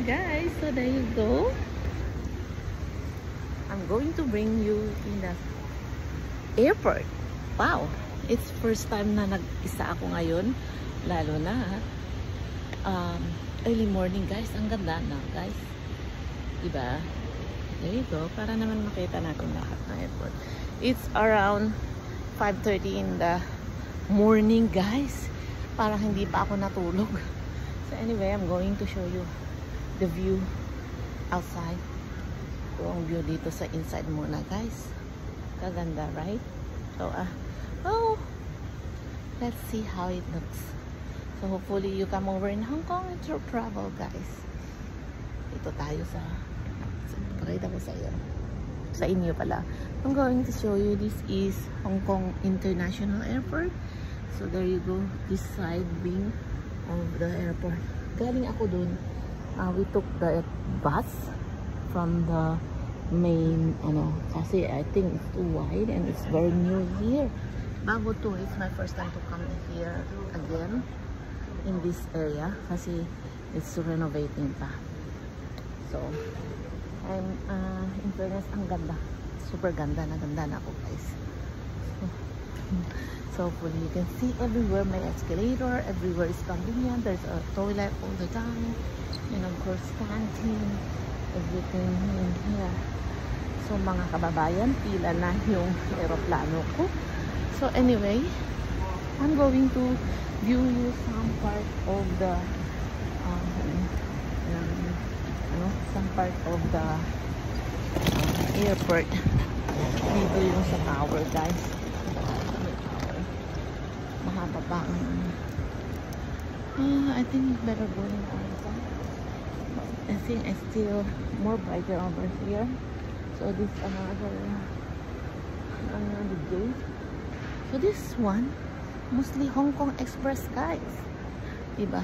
guys, so there you go. I'm going to bring you in the airport. Wow, it's first time na nag-isa ako ngayon, lalo na early morning guys. Ang ganda na guys, diba? There you go, para naman makita natin lahat ng airport. It's around 5:30 in the morning guys, parang hindi pa ako natulog. So anyway, I'm going to show you the view outside. So ang view dito sa inside muna guys. Kaganda, right? So oh, let's see how it looks. So hopefully you come over in Hong Kong to travel guys. Ito tayo sa pakita ko sa iyo. Sa inyo pala. I'm going to show you, this is Hong Kong International Airport. So there you go, this side wing of the airport. Galing ako dun. We took the bus from the main, kasi I think it's too wide and it's very new here. Bago to, it's my first time to come here again in this area kasi it's renovating pa. So, I'm, in fairness, ang ganda. Super ganda na ako guys. So hopefully you can see everywhere my escalator, everywhere is convenient. There's a toilet all the time, and of course canteen, everything in here. So mga kababayan, pila na yung aeroplano ko. So anyway, I'm going to view you some part of the airport. Dito yung sa tower guys. Mahaba pa I think it's better going outside. I think it's still more brighter over here. So this another gate. So this one mostly Hong Kong Express guys, diba?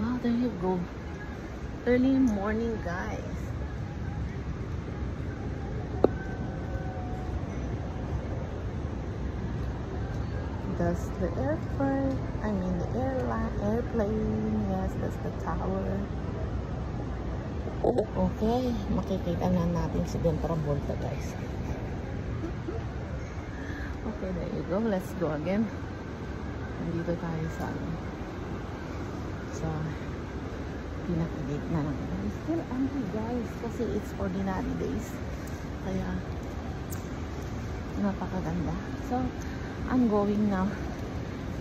Wow, there you go. Early morning guys. That's the airport, I mean the airplane, yes, that's the tower. Okay, makikita na natin si Don Travolta guys. Okay, there you go, let's go again. Nandito tayo sa pinaka-gate na lang. Still empty guys, kasi it's ordinary days. Kaya, napakaganda. So, I'm going now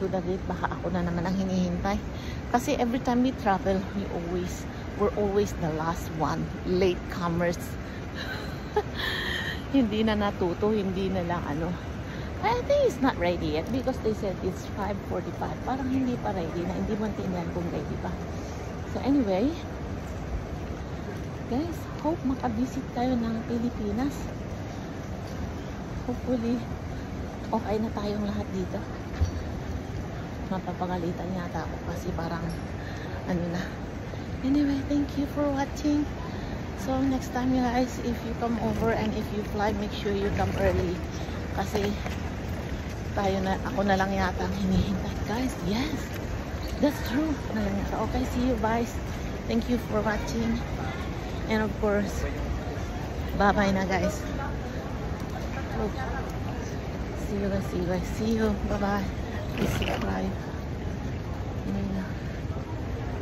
to the gate. Baka ako na naman ang hinihintay. Kasi every time we travel, we're always the last one. Late comers. Hindi na natuto, hindi na lang I think it's not ready yet because they said it's 5:45. Parang hindi pa ready na. Hindi mo tingnan kung ready pa. So anyway, guys, hope makabisit tayo ng Pilipinas. Hopefully, okay na tayong lahat dito. Mapapagalitan yata ako kasi parang na. Anyway, thank you for watching. So next time you guys, if you come over and if you fly, make sure you come early. Kasi ako na lang yata ang hinihintay guys. Yes, that's true. Okay, see you guys. Thank you for watching. And of course, bye-bye na guys. See you guys. See you. Bye-bye. Please subscribe.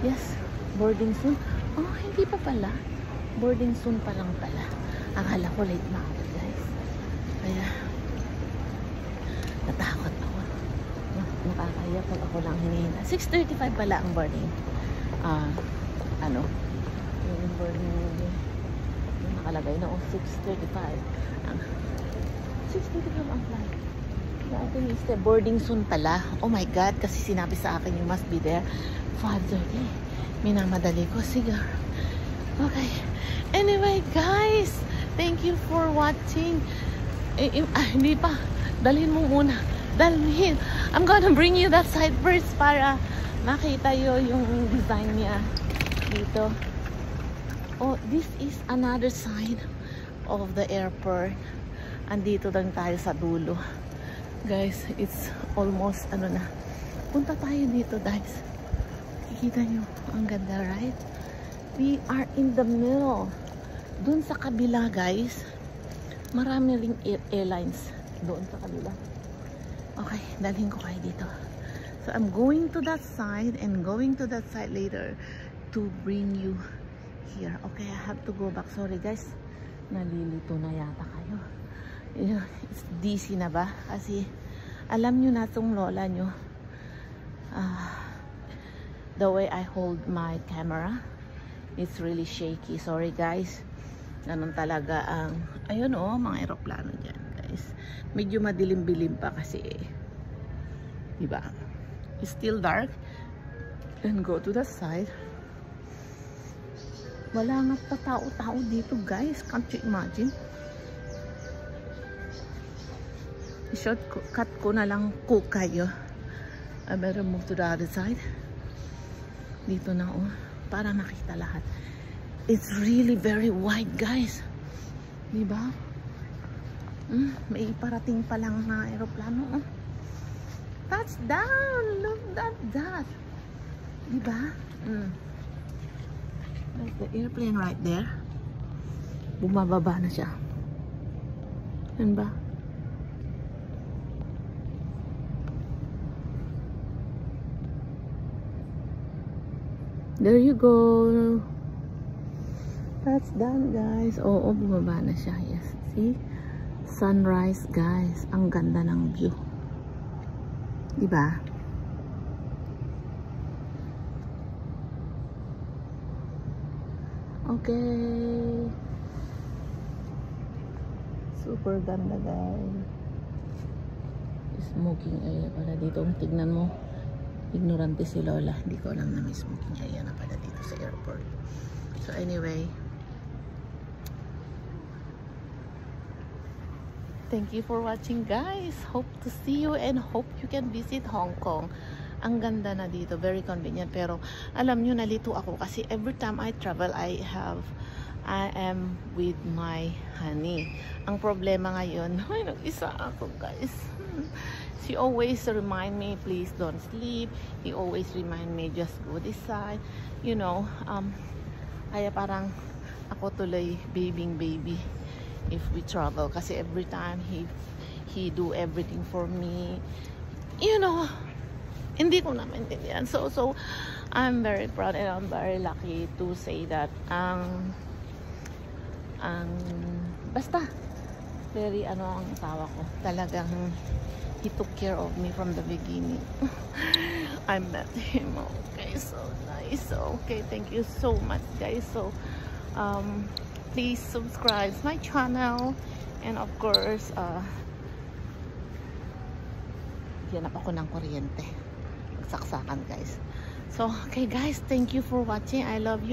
Yes, boarding soon. Oh, hindi pa pala. Boarding soon pa lang pala. Akala ko late na ako guys. Kaya, natakot ako. Nakakaya pag ako lang hinihina. 6:35 pala ang boarding. Yung boarding yung nakalagay na 6:35. 6:35 ang flight. I think it's the boarding soon pala. Oh my God, kasi sinabi sa akin you must be there 5:30. Minamadali ko. Sige. Okay. Anyway, guys, thank you for watching. Hindi pa. Dalhin mo muna. Dalhin. I'm gonna bring you that side first para makita yung design niya dito. Oh, this is another side of the airport. Andito lang tayo sa dulo. Guys, it's almost punta tayo dito guys. Kikita nyo, ang ganda, right? We are in the middle. Doon sa kabila, guys, marami ring airlines. Doon sa kabila. Okay, dalhin ko kayo dito. So I'm going to that side and going to that side later to bring you here. Okay, I have to go back. Sorry guys, nalilito na yata kayo. It's dizzy na ba? Kasi alam nyo na itong lola nyo, the way I hold my camera, it's really shaky. Sorry guys. Ganun talaga ang, ayun oh, mga eroplano dyan guys. Medyo madilim-bilim pa kasi diba? It's still dark. And go to the side. Wala nga pa tao-tao dito guys. Can't you imagine? I-shortcut ko na lang ko kayo. I better move to the other side. Dito na oh. Para makita lahat. It's really very wide guys. Diba? May parating pa lang na aeroplano. Oh. Touchdown! Look at that. Diba? There's the airplane right there. Bumababa na siya. Yan ba? There you go. That's done guys. Oo, bumaba na siya. Yes. See? Sunrise guys. Ang ganda ng view. Diba? Okay. Super ganda guys. Smoking area pala dito. Tignan mo. Ignorante si Lola. Hindi ko alam na may smoking area na pala dito sa airport. So anyway. Thank you for watching guys. Hope to see you and hope you can visit Hong Kong. Ang ganda na dito. Very convenient. Pero alam nyo, nalito ako kasi every time I travel, I am with my honey. Ang problema ngayon, ay nag-isa ako guys. She always remind me, please don't sleep. He always remind me, just go this side. You know, kaya parang ako tuloy baby if we travel. Kasi every time he do everything for me. You know, hindi ko na maintindihan. So I'm very proud and I'm very lucky to say that basta very ang tawa ko. Talagang he took care of me from the beginning. I met him. Okay, so nice. Okay, thank you so much guys. So please subscribe my channel and of course hanap ako ng kuryente. Magsaksakan guys. So okay guys, thank you for watching. I love you.